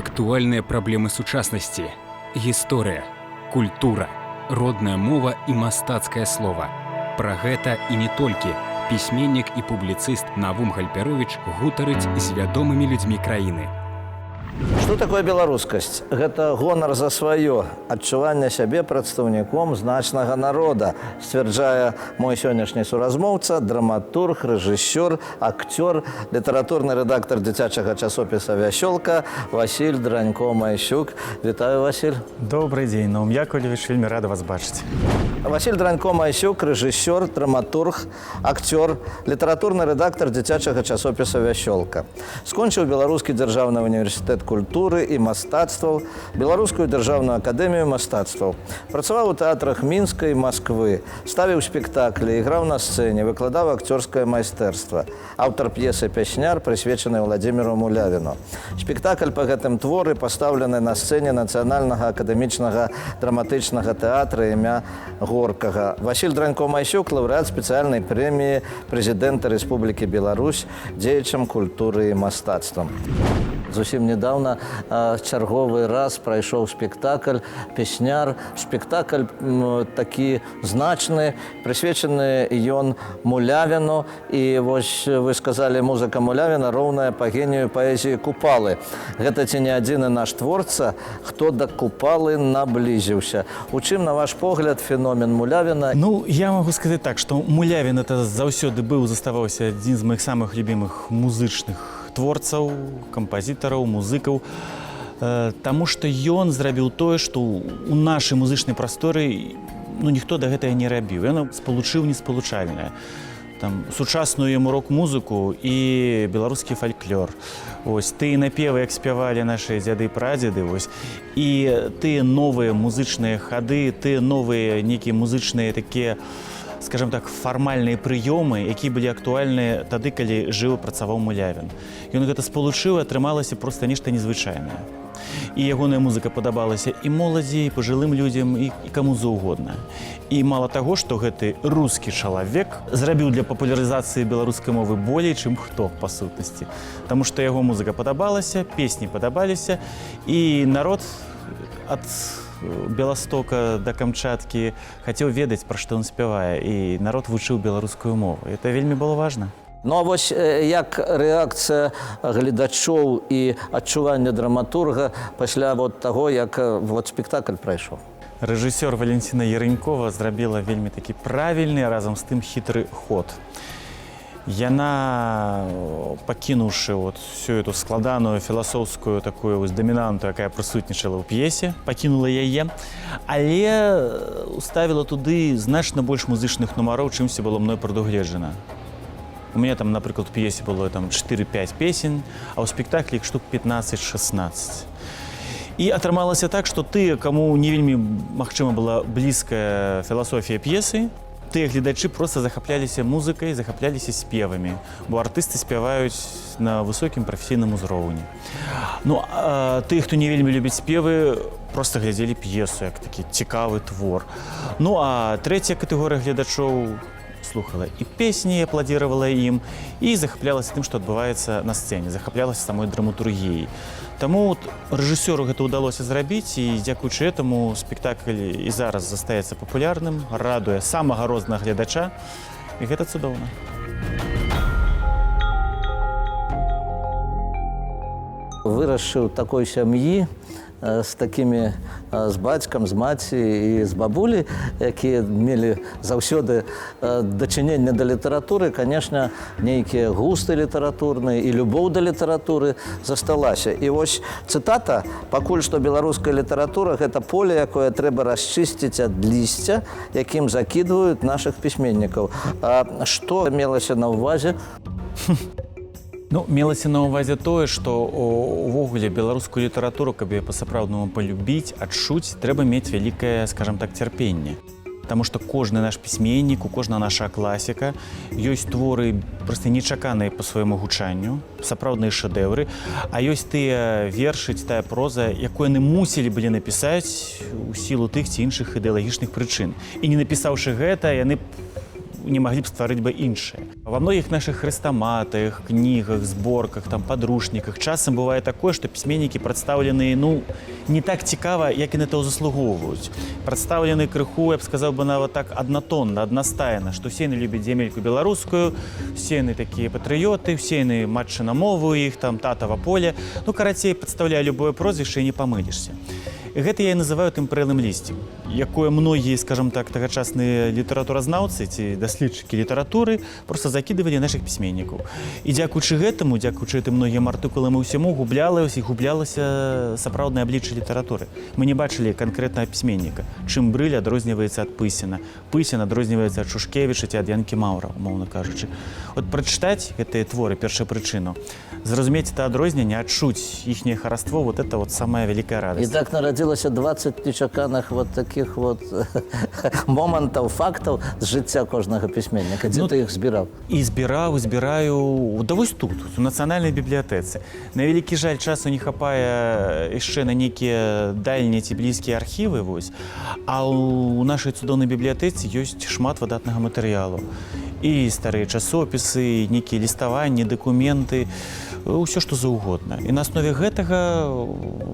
Актуальныя праблемы сучаснасці, гісторыя, культура, родная мова і мастацкае слова. Пра гэта і не толькі пісьменнік і публіцыст Навум Гальперовіч гутарыць з вядомымі людзьмі краіны. Што такое беларускасць? Гэта гонар за сваё, адчуванне сябе прадстаўніком значнага народа, сцвярджае мой сённяшні суразмоўца, драматург, рэжысёр, акцёр, літаратурны рэдактар дзіцячага часопіса «Вясёлка» Васіль Дранько-Майсюк. Вітаю, Васіль. Добрый дзень, Наум Яковлевич, вельмі рада вас бачыць. Васіль Дранько-Майсюк, рэжысёр, драматург, акцёр, літаратурны рэдактар дзіцячага часопіса «Вясёлка». Скончыў Беларускі дзяржаўны універсітэт культуры і мастацтваў, Беларускую дзяржаўную акадэмію мастацтваў. Працаваў у тэатрах Мінска і Масквы, ставіў спектаклі, іграў на сцэне, выкладаў акцёрскае майстэрства. Аўтар п'есы «Пясняр», прысвечаны Владзіміру Мулявіну. Спектакль па гэтым творы пастаўлены на сцэне Нацыянальнага акадэмічнага драматычнага тэатра імя Горкага. Васіль Дранько-Майсюк, лаўрэат спецыяльнай прэміі прэзідэнта Рэспублікі Беларусь дзеячам культуры і мастацтвам. Зусім недавно чарговы раз прайшоў спектакль «Песняр». Спектакль такі значны, прысвечаны ён Мулявіну. І вось вы сказалі, музыка Мулявіна роўная па генію паэзіі Купалы. Гэта ці не адзіны наш творца, хто да Купалы наблізіўся. У чым, на ваш погляд, феномен Мулявіна? Ну, я могу сказаць так, што Мулявін это заўсёды быў, заставаўся адзін з маіх самых любімых музычных творцаў, кампазітараў, музыкаў, таму што ён зрабіў тое, што ў нашай музычнай прасторы ніхто да гэтага не рабіў. Ён спалучыў неспалучальнае. Там сучасную яму рок-музыку і беларускі фальклор. Ось тыя напевы, як спявалі нашы дзяды і прадзеды, ось, і тыя новыя музычныя хады, тыя новыя нейкія музычныя такія, скажем так, фармальныя прыёмы, якія былі актуальныя тады, калі жыў і працаваў Мулявін. Ён гэта спалучыў, атрымалася проста нешта незвычайнае. І ягоная музыка падабалася і моладзі, і пажылым людзям, і каму заўгодна. І мала таго, што гэты рускі чалавек зрабіў для папулярызацыі беларускай мовы болей, чым хто, па сутнасці. Таму што яго музыка падабалася, песні падабаліся, і народ ад Беластока да Камчаткі хацеў ведаць, пра што ён спявае, і народ вучыў беларускую мову. Это вельмі было важна. Ну, а вось як рэакцыя гледачоў і адчуванне драматурга пасля таго, як спектакль прайшоў? Рэжысёр Валентина Яранькова зрабіла вельмі такі правільны, разам з тым хітры ход. Яна, пакінуўшы всю эту складаную філасофскую такую дамінанту, якая прысутнічала ў п'есе, пакінула яе, але уставіла туды значна больш музычных нумароў, чымсьці было мной прадугледжана. У мяне там, напрыклад, у п'есе было 4-5 песень, а ў спектаклі іх штук 15-16. І атрымалася так, што тыя, каму не вельмі, магчыма, была блізкая філасофія п'есы, тыя гледачы проста захапляліся музыкай, захапляліся спевамі, бо артысты спяваюць на высокім прафесійным узроўні. Ну, а тыя, хто не вельмі любіць спевы, проста глядзелі п'есу, як такі цікавы твор. Ну, а трэцяя катэгорыя гледачоў слухала і песні, апладзіравала ім, і захаплялася тым, што адбываецца на сцэне, захаплялася самой драматургіяй. Таму рэжысёру гэта ўдалося зрабіць, і дзякуючы этаму спектакль і зараз застаецца папулярным, радуе самага рознага гледача, і гэта цудоўна. Вырашыў такой сям'і з такімі, з бацькам, з маці і з бабулі, якія мелі заўсёды дачыненне да літаратуры, канешне, нейкія густы літаратурныя і любоў да літаратуры засталася. І вось цытата: «Пакуль што беларуская літаратура – гэта поле, якое трэба расчысціць ад лісця, якім закідваюць нашых пісьменнікаў». А што мелася на ўвазе? Ну, мелася на ўвазе тое, што увогуле беларускую літаратуру, каб яе па-сапраўднаму палюбіць, адчуць, трэба мець вялікае, скажам так, цярпенне. Таму што кожны наш пісьменнік, кожная наша класіка, ёсць творы проста нечаканыя па свайму гучанню, сапраўдныя шэдэўры, а ёсць тыя вершы, тая проза, якую яны мусілі былі напісаць у сілу тых ці іншых ідэалагічных прычын. І не напісаўшы гэта, яны не маглі б стварыць бы іншае. Во многих наших хрестоматах, книгах, сборках, там, подручниках часам бывает такое, что письменники представлены, ну, не так цікава, як і на то заслуговують. Представлены крыху, я б сказал бы, нават так однотонно, одностайно, что все яны любят земельку белорусскую, все яны такие патриоты, все яны матчы на мову их, там, татова поле. Ну, карацей, подставляя любое прозвище, и не помылишься. І гэта я і называю тэмпэрэлым лісцем, якое многія, скажем так, тагачасныя літаратуразнаўцы ці даследчыкі літаратуры просто закідывалі нашых пісьменнікаў. І дзякуючы гэтаму, дзякуючы гэтым многім артыкулам і ўсяму, гублялася сапраўднае аблічча літаратуры. Мы не бачылі канкрэтнага пісьменніка, чым Брыль адрозніваецца ад Пысіна. Пысін адрозніваецца ад Шушкевіча ці ад Янкі Маўра, умоўна кажучы. От прачытаць гэтыя творы, першапрычыну, зразумець это адрозненне, адчуць іхняе хараство, вот это вот самая вялікая радасць. И так народилось 20 нечаканых вот таких вот моментов, фактов з життя кожного письменника. Де ти їх збирав? І збираю, да вось тут, у Нацыянальнай бібліятэцы. На вялікі жаль, часу не хапае яшчэ на нейкія дальнія ці блізкія архівы, вось. А у нашай цудоўнай бібліятэцы ёсць шмат выдатнага матэрыялу. І старыя часопісы, нейкія ліставанні, дакументы, ўсё, што заўгодна. І на аснове гэтага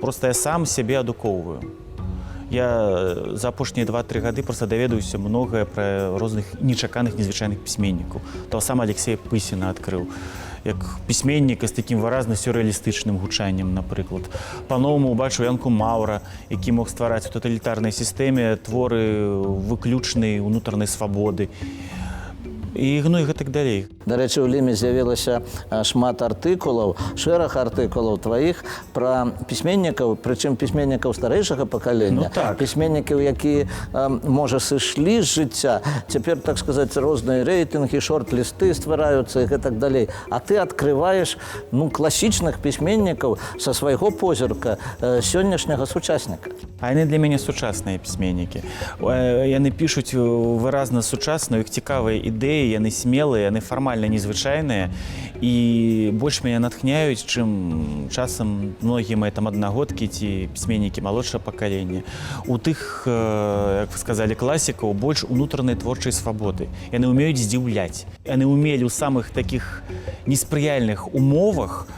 проста я сам сябе адукоўваю. Я за апошнія 2-3 гады проста даведаюся многае пра розных нечаканых, незвычайных пісьменнікаў. Того сама Алексея Пысіна адкрыў, як пісьменніка з такім выразна сюррэалістычным гучаннем, напрыклад. Па-новаму убачыў Янку Маўра, які мог ствараць у таталітарнай сістэме творы выключнай унутранай свабоды. І гэтак далей. До речі, у Лімі з'явилося шмат артикулів, шэраг артикулів твоїх про письменників, причому письменників старейшого покоління, письменників, які, може, сійшли з життя, тепер, так сказати, різні рейтинги, шорт-листи створюються і так далі. А ти відкриваєш, ну, класичних письменників со свого позірка сьогоднішнього сучасника. А яны для мяне сучасныя пісьменнікі. Яны пішуць выразна сучасную, іх цікавыя ідэі, яны смелыя, яны фармальна незвычайныя і больш мяне натхняюць, чым часам многія мае там аднагодкі ці пісьменнікі малодшага пакалення. У тых, як вы сказалі, класікаў больш унутранай творчай свабоды. Яны ўмеюць здзіўляць. Яны ўмелі ў самых такіх неспрыяльных умовах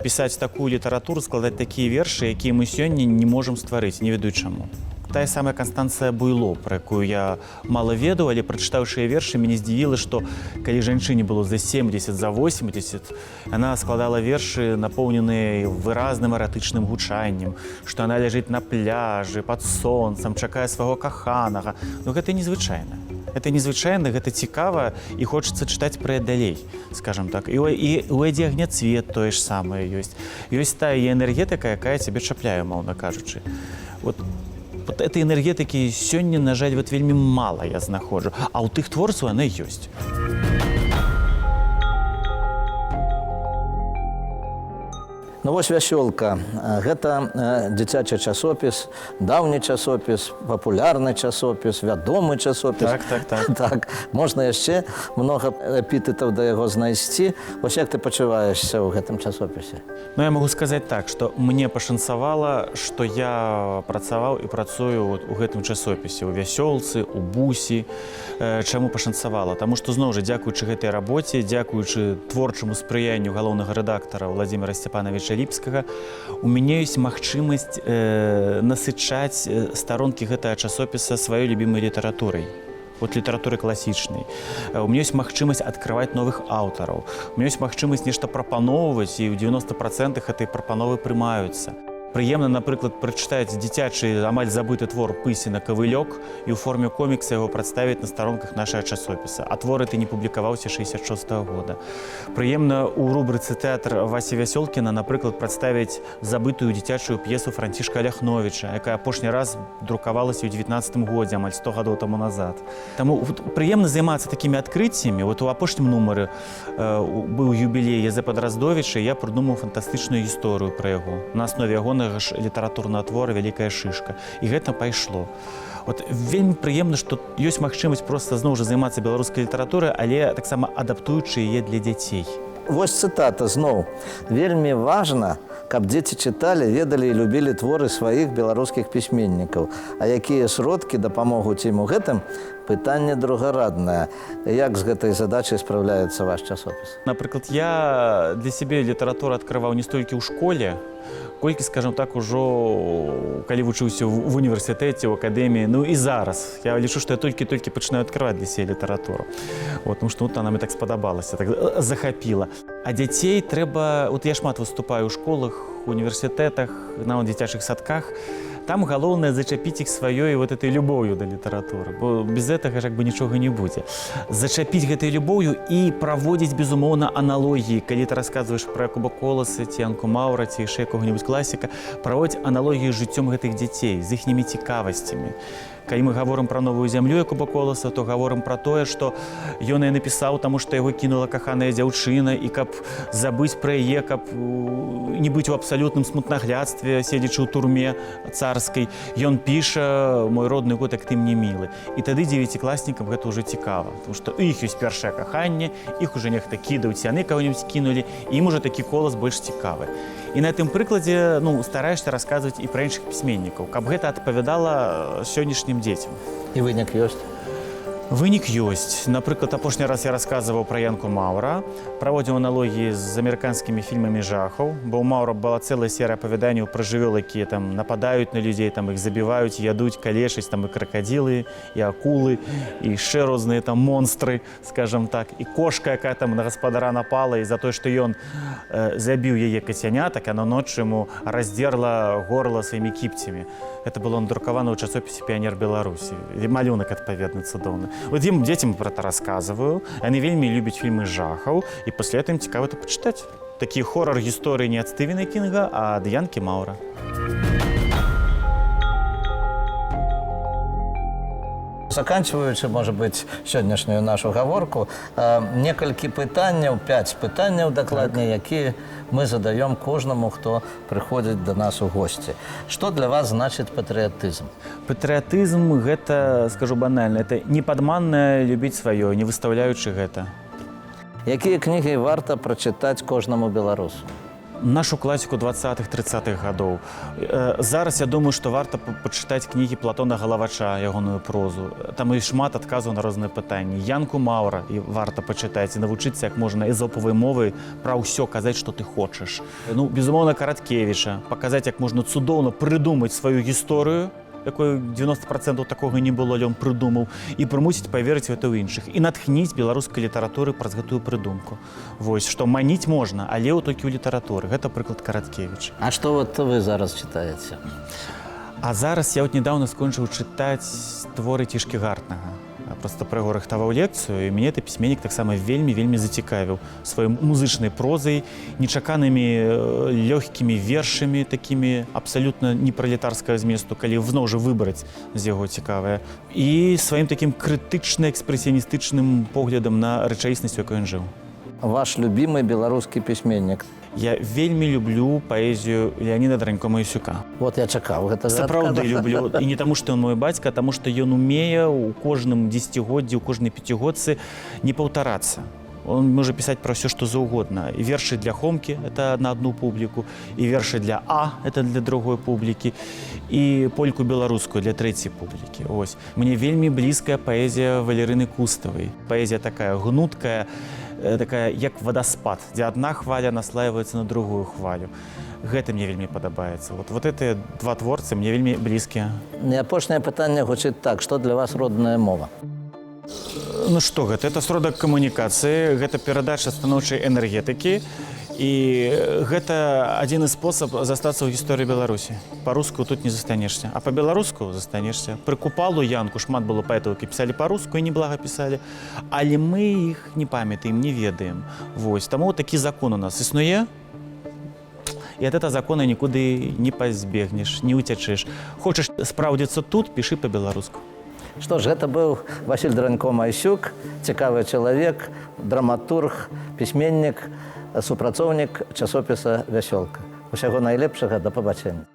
пісаць такую літаратуру, складаць такія вершы, якія мы сёння не можам стварыць, не ведаю чаму. Тая самая Канстанцыя Буйло, про якую я мала ведаў, але прачытаўшы яе вершы, мяне здзівіла, што калі жанчыне было за 70, за 80, яна складала вершы, напоўненыя выразным эратычным гучаннем, што яна ляжыць на пляжы, пад сонцам, чакае свайго каханага. Ну гэта незвычайна. Гэта незвычайна, гэта цікава і хочацца чытаць пра далей, скажам так. І у Эдзі Агняцвет тое ж самае ёсць. Ёсць тая энергетыка, якая цябе чапляе, маўна кажучы. Вот этой энергетыкі сёння, на жаль, вот вельмі мала я знаходжу, а ў тых творцаў яна ёсць. Ну вось «Вясёлка». Гэта дзіцячы часопіс, даўні часопіс, папулярны часопіс, вядомы часопіс. Так. Можна яшчэ многа эпітэтаў да яго знайсці. Вось як ты пачуваешся ў гэтым часопісе? Ну, я могу сказаць так, што мне пашанцавала, што я працаваў і працую у гэтым часопісе, у «Вясёлцы», у «Бусі». Чаму пашанцавала? Таму што, зноў жа, дзякуючы гэтай рабоце, дзякуючы творчаму спрыянню галоўнага рэдактара Владзіміра Сцяпановича Ліпскага, у мяне ёсць магчымасць насычаць старонкі гэтага часопіса сваёй любімай літаратурай. Вот літаратуры класічнай. У меня ёсць магчымасць адкрываць новых аўтараў. У меня ёсць магчымасць нешта прапаноўваць, і ў 90% гэтай прапановы прымаюцца. Прыемна, напрыклад, прачытаць дзіцячы, амаль забыты твор Пысіна «Кавылёк» і ў форме комікса яго прадставіць на старонках нашага часопіса. А твор гэты не публікаваўся 66-го года. Прыемна ў рубрыцы «Тэатр» Васі Вясёлкіна, напрыклад, прадставіць забытую дзіцячую п'есу Францішка Ляхновіча, якая апошні раз друкавалася ў 19-м годзе, амаль 100 гадоў таму назад. Таму прыемна займацца такімі адкрыццямі. Вот у апошнім нумары быў юбілей Язэпа Драздовіча, і я прыдумаў фантастычную гісторыю пра яго. На аснове ягонага ж літаратурнага твора «Вялікая шышка». І гэта пайшло. Вот вельмі прыемна, што ёсць магчымасць проста зноў жа займацца беларускай літаратурай, але таксама адаптуючы яе для дзяцей. Вось цытата зноў. Вельмі важна каб дзеці чыталі, ведалі і любілі творы сваіх беларускіх пісьменнікаў. А якія сродкі дапамогуць ім у гэтым? Пытанне другараднае. Як з гэтай задачай спраўляецца ваш часопіс? Напрыклад, я для сябе літаратуру адкрываў не столькі ў школе, колькі, скажем так, ужо калі вучыўся в універсітэце, ў акадэміі, ну і зараз. Я лічу, што я толькі пачынаю адкрываць для сябе літаратуру. Тому што она мне так спадабалася, так захапіла. А дзяцей трэба... Я шмат выступаю ў школах, універсітэтах, нават дзіцячых садках. Там галоўнае зачапіць іх сваёй вот этой любоўю да літаратуры, бо без гэтага як бы нічога не будзе. Зачапіць гэтай любоўю і праводзіць, безумоўна, аналогіі. Калі ты расказваеш пра Якуба Коласа, ці Янку Маўра, ці яшчэ якога-небудзь класіка, праводзіць аналогіі з жыццём гэтых дзяцей, з іхнімі цікавасцямі. Калі мы гаворым пра новую зямлю Якуба Коласа, то гаворым пра тое, што ён і напісаў, таму што яго кінула каханая дзяўчына, і каб забыць пра яе, каб не быць у абсалютным смутнаглядстве, седзячы ў турме царскай, ён піша «Мой родны год, як ты мне мілы». І тады дзевяцікласнікам гэта ўжо цікава, тому што у іх ёсць першае каханне, іх уже нехта кідаюць, яны каго-небудзь кінулі, і ім уже такі Колас больш цікавы. І на гэтым прыкладзе стараешся расказваць і пра іншых пісьменнікаў, каб гэта адпавядала сённяшнім дзецям. І вынік ёсць? Вынік ёсць. Напрыклад, апошні раз я расказваў пра Янку Маўра, праводзіў аналогіі з амерыканскімі фільмамі жахаў, бо ў Маўра была цэлая серыя апавяданняў пра жывёл, якія там нападаюць на людзей, там іх забіваюць, ядуць, калечаць, там і кракадзілы, і акулы, і яшчэ розныя там монстры, скажам так, і кошка, якая там на гаспадара напала, і за тое, што ён забіў яе кацяня, так яна ноччу яму раздзерла горла сваімі кіпцямі. Гэта было надрукавана ў часопісе «Піянер Беларусі». Малюнак адпаведны цудоўны. Вот ім дзецям пра гэта расказваю, яны вельмі любяць фільмы жахаў, і пасля этого ім цікава это пачытаць. Такі хорар-гісторыі не ад Стывена Кінга, а ад Янкі Маўра. Заканчиваючы, можа быць, сённяшнюю нашу гаворку, некалькі пытанняў, 5 пытанняў дакладней, якія мы задаём кожнаму, хто прыходзіць да нас у госці. Што для вас значыць патрыятызм? Патрыятызм гэта, скажу банальна, это непадманна любіць сваё, не выстаўляючы гэта. Якія кнігі варта прачытаць кожнаму беларусу? Нашу класіку 20-30-х гадоў. Зараз я думаю, што варта пачытаць кнігі Платона Галавача, ягоную прозу. Там і шмат адказаў на розныя пытанні. Янку Маўра і варта пачытаць і навучыцца як можна эзопавай мовай пра ўсё казаць, што ты хочаш. Безумоўна, Караткевіча, паказаць, як можна цудоўна прыдумаць сваю гісторыю, якой 90% такога не было, але ён прыдумаў, і прымусіць паверыць гэта ў іншых. І натхніць беларускай літаратуры праз гэтую прыдумку. Вось, што маніць можна, але толькі ў літаратуры. Гэта прыклад Караткевіча. А што вы зараз чытаеце? А зараз я нядаўна скончыў чытаць творы Цішкі Гартнага. Проста пра яго рыхтаваў лекцыю, і мяне гэты пісьменнік таксама вельмі зацікавіў сваёй музычнай прозай, нечаканымі лёгкімі вершамі, такімі абсалютна непралетарскага зместу, калі зноў жа выбраць з яго цікавае, і сваім такім крытычна-экспрэсіяністычным поглядам на рэчаіснасць, у якой ён жыў. Ваш любімы беларускі пісьменнік? Я вельмі люблю паэзію Леаніда Дранько-Маюсюка. Вот я чакаў гэта. Сапраўды люблю. І не таму, што ён мой бацька, а таму, што ён умее ў кожным дзесяцігоддзі, ў кожнай пяцігодцы не паўтарацца. Он можа пісаць пра ўсё, што заўгодна. І вершы для Хомкі – это на адну публіку, і вершы для А – это для другой публікі, і польку беларускую для трэцяй публікі. Ось. Мне вельмі блізкая паэзія Валерыны Куставай. Паэзія такая гнуткая, такая, як вадаспад, дзе адна хваля наслаиваецца на другую хвалю. Гэта мне вельмі падабаецца. Вот гэтыя два творцы мне вельмі блізкія. Апошняе пытанне гучыць так, што для вас родная мова? Ну што гэта? Это сродак камунікацыі, гэта перадача станоўчай энергетыкі, і гэта адзіны спосаб застацца ў гісторыі Беларусі. Па-руску тут не застанешся, а па-беларуску застанешся. Пры Купалу, Янку шмат было паэтаў, які пісалі па-руску і неблага пісалі, але мы іх не памятаем, не ведаем. Вось, таму такі закон у нас існуе, і ад гэтага закона нікуды не пазбегнеш, не уцячэш. Хочаш спраўдзіцца тут, пішы па-беларуску. Што ж, гэта быў Васіль Дранько-Маюсюк, цікавы чалавек, драматург, пісьменнік, супрацоўнік часопіса «Вясёлка». Усяго найлепшага, да пабачэння.